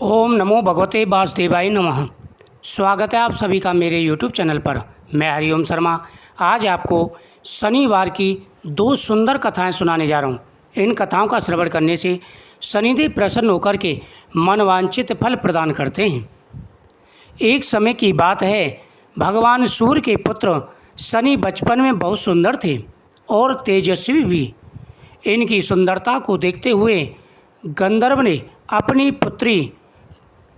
ओम नमो भगवते वासुदेवाय नमः। स्वागत है आप सभी का मेरे YouTube चैनल पर। मैं हरिओम शर्मा आज आपको शनिवार की दो सुंदर कथाएं सुनाने जा रहा हूं। इन कथाओं का श्रवण करने से शनिदेव प्रसन्न होकर के मनवांछित फल प्रदान करते हैं। एक समय की बात है, भगवान सूर्य के पुत्र शनि बचपन में बहुत सुंदर थे और तेजस्वी भी। इनकी सुंदरता को देखते हुए गंधर्व ने अपनी पुत्री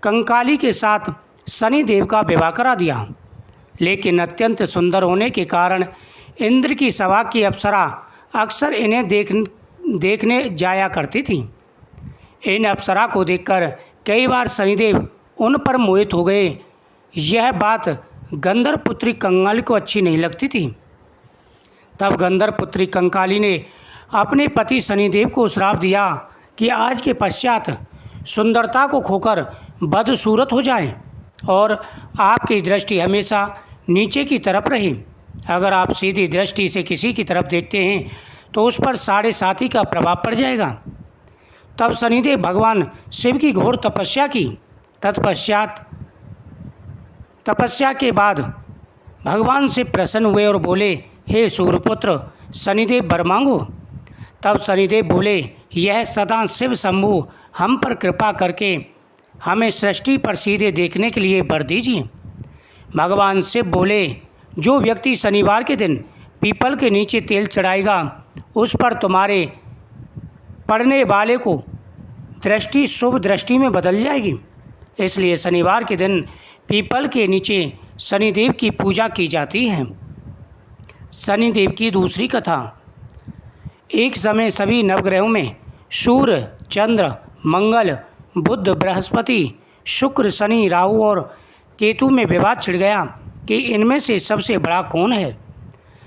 कंकाली के साथ शनिदेव का विवाह करा दिया। लेकिन अत्यंत सुंदर होने के कारण इंद्र की सभा की अप्सरा अक्सर इन्हें देखने जाया करती थी। इन अप्सरा को देखकर कई बार शनिदेव उन पर मोहित हो गए। यह बात गंधर्व पुत्री कंकाली को अच्छी नहीं लगती थी। तब गंधर्व पुत्री कंकाली ने अपने पति शनिदेव को श्राप दिया कि आज के पश्चात सुंदरता को खोकर बदसूरत हो जाए और आपकी दृष्टि हमेशा नीचे की तरफ रहे। अगर आप सीधी दृष्टि से किसी की तरफ देखते हैं तो उस पर 7.5 का प्रभाव पड़ जाएगा। तब शनिदेव भगवान शिव की घोर तपस्या की। तत्पश्चात तपस्या के बाद भगवान से प्रसन्न हुए और बोले, हे सूर्यपुत्र शनिदेव वर मांगो। तब शनिदेव बोले, यह सदा शिव शंभु हम पर कृपा करके हमें सृष्टि पर सीधे देखने के लिए वर दीजिए। भगवान शिव बोले, जो व्यक्ति शनिवार के दिन पीपल के नीचे तेल चढ़ाएगा उस पर तुम्हारे पड़ने वाले को दृष्टि शुभ दृष्टि में बदल जाएगी। इसलिए शनिवार के दिन पीपल के नीचे शनिदेव की पूजा की जाती है। शनिदेव की दूसरी कथा। एक समय सभी नवग्रहों में सूर्य, चंद्र, मंगल, बुध, बृहस्पति, शुक्र, शनि, राहु और केतु में विवाद छिड़ गया कि इनमें से सबसे बड़ा कौन है।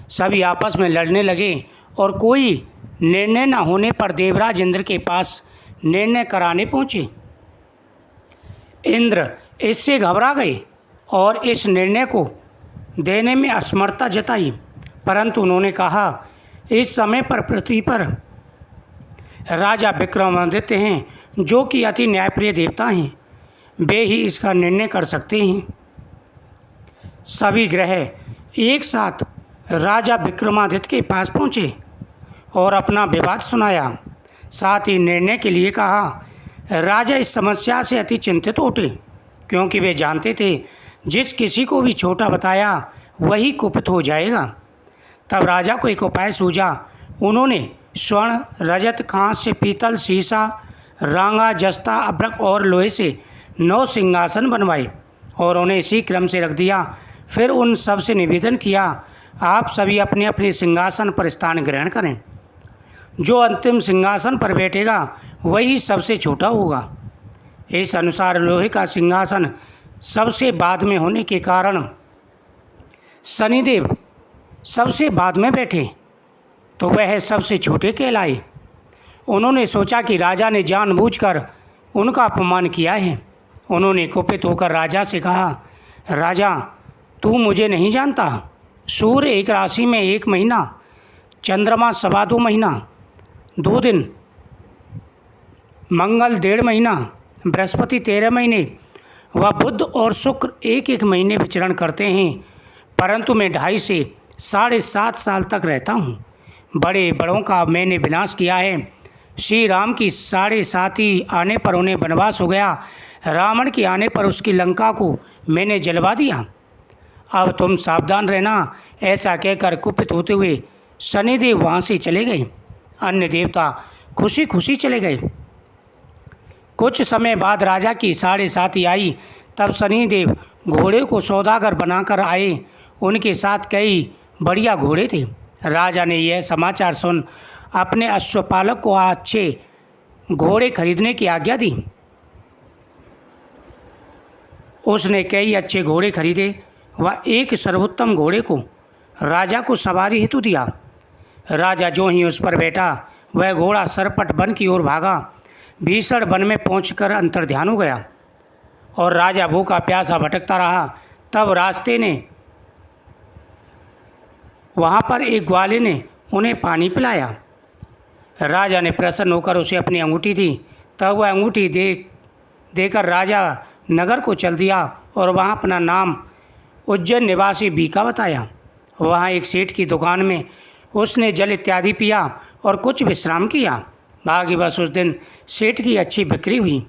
सभी आपस में लड़ने लगे और कोई निर्णय न होने पर देवराज इंद्र के पास निर्णय कराने पहुँचे। इंद्र इससे घबरा गए और इस निर्णय को देने में असमर्थता जताई, परंतु उन्होंने कहा, इस समय पर पृथ्वी पर राजा विक्रमादित्य हैं, जो कि अति न्यायप्रिय देवता हैं। वे ही इसका निर्णय कर सकते हैं। सभी ग्रह एक साथ राजा विक्रमादित्य के पास पहुँचे और अपना विवाद सुनाया। साथ ही निर्णय के लिए कहा। राजा इस समस्या से अति चिंतित उठे, क्योंकि वे जानते थे जिस किसी को भी छोटा बताया वही कुपित हो जाएगा। तब राजा को एक उपाय सूझा। उन्होंने स्वर्ण, रजत, कांस्य से पीतल, सीसा, रांगा, जस्ता, अभ्रक और लोहे से 9 सिंहासन बनवाए और उन्हें इसी क्रम से रख दिया। फिर उन सब से निवेदन किया, आप सभी अपने अपने सिंहासन पर स्थान ग्रहण करें। जो अंतिम सिंहासन पर बैठेगा वही सबसे छोटा होगा। इस अनुसार लोहे का सिंहासन सबसे बाद में होने के कारण शनिदेव सबसे बाद में बैठे तो वह सबसे छोटे कहलाए। उन्होंने सोचा कि राजा ने जानबूझकर उनका अपमान किया है। उन्होंने कुपित होकर राजा से कहा, राजा तू मुझे नहीं जानता। सूर्य एक राशि में 1 महीना, चंद्रमा 2.25 महीना 2 दिन, मंगल 1.5 महीना, बृहस्पति 13 महीने व बुध और शुक्र 1-1 महीने विचरण करते हैं, परंतु मैं 2.5 से 7.5 साल तक रहता हूँ। बड़े बड़ों का मैंने विनाश किया है। श्री राम की 7.5 आने पर उन्हें वनवास हो गया। रावण के आने पर उसकी लंका को मैंने जलवा दिया। अब तुम सावधान रहना। ऐसा कहकर कुपित होते हुए शनिदेव वहाँ से चले गए। अन्य देवता खुशी खुशी चले गए। कुछ समय बाद राजा की 7.5 आई। तब शनिदेव घोड़े को सौदागर बनाकर आए। उनके साथ कई बढ़िया घोड़े थे। राजा ने यह समाचार सुन अपने अश्वपालक को अच्छे घोड़े खरीदने की आज्ञा दी। उसने कई अच्छे घोड़े खरीदे व एक सर्वोत्तम घोड़े को राजा को सवारी हेतु दिया। राजा जो ही उस पर बैठा वह घोड़ा सरपट वन की ओर भागा। भीषण वन में पहुंचकर अंतर्ध्यान हो गया और राजा भूखा प्यासा भटकता रहा। तब रास्ते ने वहाँ पर एक ग्वाले ने उन्हें पानी पिलाया। राजा ने प्रसन्न होकर उसे अपनी अंगूठी दी। तब वह अंगूठी देकर राजा नगर को चल दिया और वहाँ अपना नाम उज्जैन निवासी बीका बताया। वहाँ एक सेठ की दुकान में उसने जल इत्यादि पिया और कुछ विश्राम किया। भाग्यवश उस दिन सेठ की अच्छी बिक्री हुई।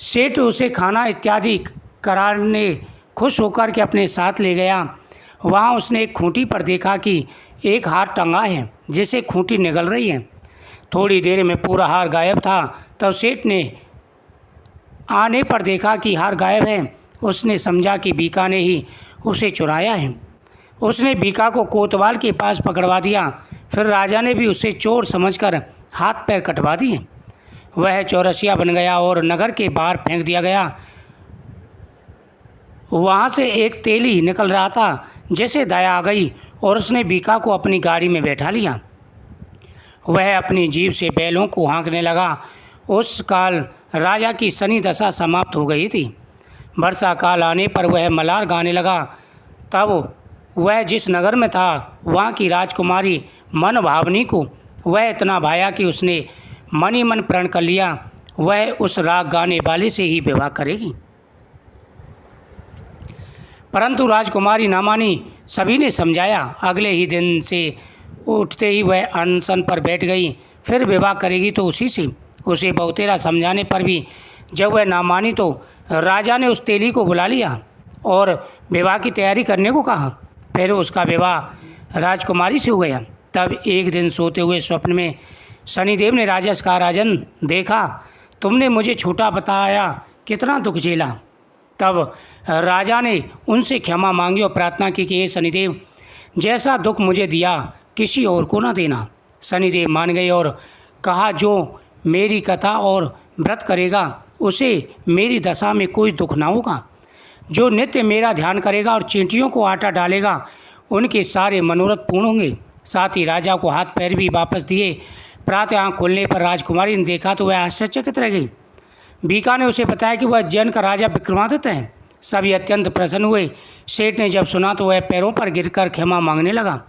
सेठ उसे खाना इत्यादि कराने खुश होकर के अपने साथ ले गया। वहाँ उसने एक खूंटी पर देखा कि एक हार टंगा है जिसे खूंटी निगल रही है। थोड़ी देर में पूरा हार गायब था। तब सेठ ने आने पर देखा कि हार गायब है। उसने समझा कि बीका ने ही उसे चुराया है। उसने बीका को कोतवाल के पास पकड़वा दिया। फिर राजा ने भी उसे चोर समझकर हाथ पैर कटवा दिए। वह चौरसिया बन गया और नगर के बाहर फेंक दिया गया। वहाँ से एक तेली निकल रहा था। जैसे दया आ गई और उसने बीका को अपनी गाड़ी में बैठा लिया। वह अपनी जीभ से बैलों को हाँकने लगा। उस काल राजा की शनि दशा समाप्त हो गई थी। वर्षा काल आने पर वह मलार गाने लगा। तब वह जिस नगर में था वहाँ की राजकुमारी मन भावनी को वह इतना भाया कि उसने मन ही मन प्रण कर लिया वह उस राग गाने वाले से ही विवाह करेगी। परंतु राजकुमारी ना मानी। सभी ने समझाया। अगले ही दिन से उठते ही वह अनशन पर बैठ गई। फिर विवाह करेगी तो उसी से। उसे बहुतेरा समझाने पर भी जब वह ना मानी तो राजा ने उस तेली को बुला लिया और विवाह की तैयारी करने को कहा। फिर उसका विवाह राजकुमारी से हो गया। तब एक दिन सोते हुए स्वप्न में शनिदेव ने राजा से कहा, राजन देखा तुमने मुझे छोटा बताया, कितना दुख झेला। तब राजा ने उनसे क्षमा मांगी और प्रार्थना की कि हे शनिदेव, जैसा दुख मुझे दिया किसी और को न देना। शनिदेव मान गए और कहा, जो मेरी कथा और व्रत करेगा उसे मेरी दशा में कोई दुख ना होगा। जो नित्य मेरा ध्यान करेगा और चींटियों को आटा डालेगा उनके सारे मनोरथ पूर्ण होंगे। साथ ही राजा को हाथ पैर भी वापस दिए। प्रातः आँख खोलने पर राजकुमारी ने देखा तो वह आश्चर्यचकित रह गई। बीका ने उसे बताया कि वह उज्जैन का राजा विक्रमादित्य है। सभी अत्यंत प्रसन्न हुए। सेठ ने जब सुना तो वह पैरों पर गिरकर क्षमा मांगने लगा।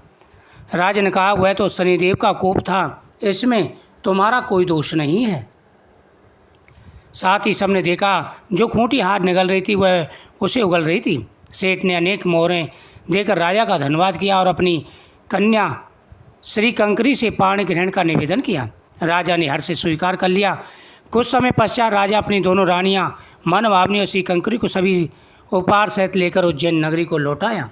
राजा ने कहा, वह तो शनिदेव का कोप था, इसमें तुम्हारा कोई दोष नहीं है। साथ ही सबने देखा जो खूंटी हाथ निगल रही थी वह उसे उगल रही थी। सेठ ने अनेक मोहरें देकर राजा का धन्यवाद किया और अपनी कन्या श्री कंकरी से पाणी ग्रहण का निवेदन किया। राजा ने हर्ष से स्वीकार कर लिया। कुछ समय पश्चात राजा अपनी दोनों रानियां मन भावनी और श्री कंकरी को सभी उपहार सहित लेकर उज्जैन नगरी को लौटाया।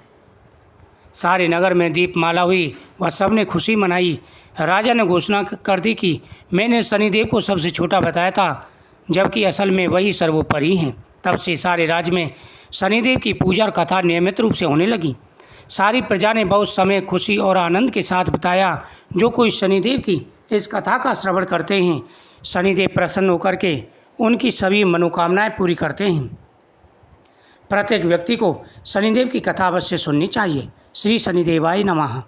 सारे नगर में दीपमाला हुई व सबने खुशी मनाई। राजा ने घोषणा कर दी कि मैंने शनिदेव को सबसे छोटा बताया था, जबकि असल में वही सर्वोपरि हैं। तब से सारे राज्य में शनिदेव की पूजा और कथा नियमित रूप से होने लगी। सारी प्रजा ने बहुत समय खुशी और आनंद के साथ बिताया। जो कोई शनिदेव की इस कथा का श्रवण करते हैं, शनिदेव प्रसन्न होकर के उनकी सभी मनोकामनाएं पूरी करते हैं। प्रत्येक व्यक्ति को शनिदेव की कथा अवश्य सुननी चाहिए। श्री शनिदेवाय नमः।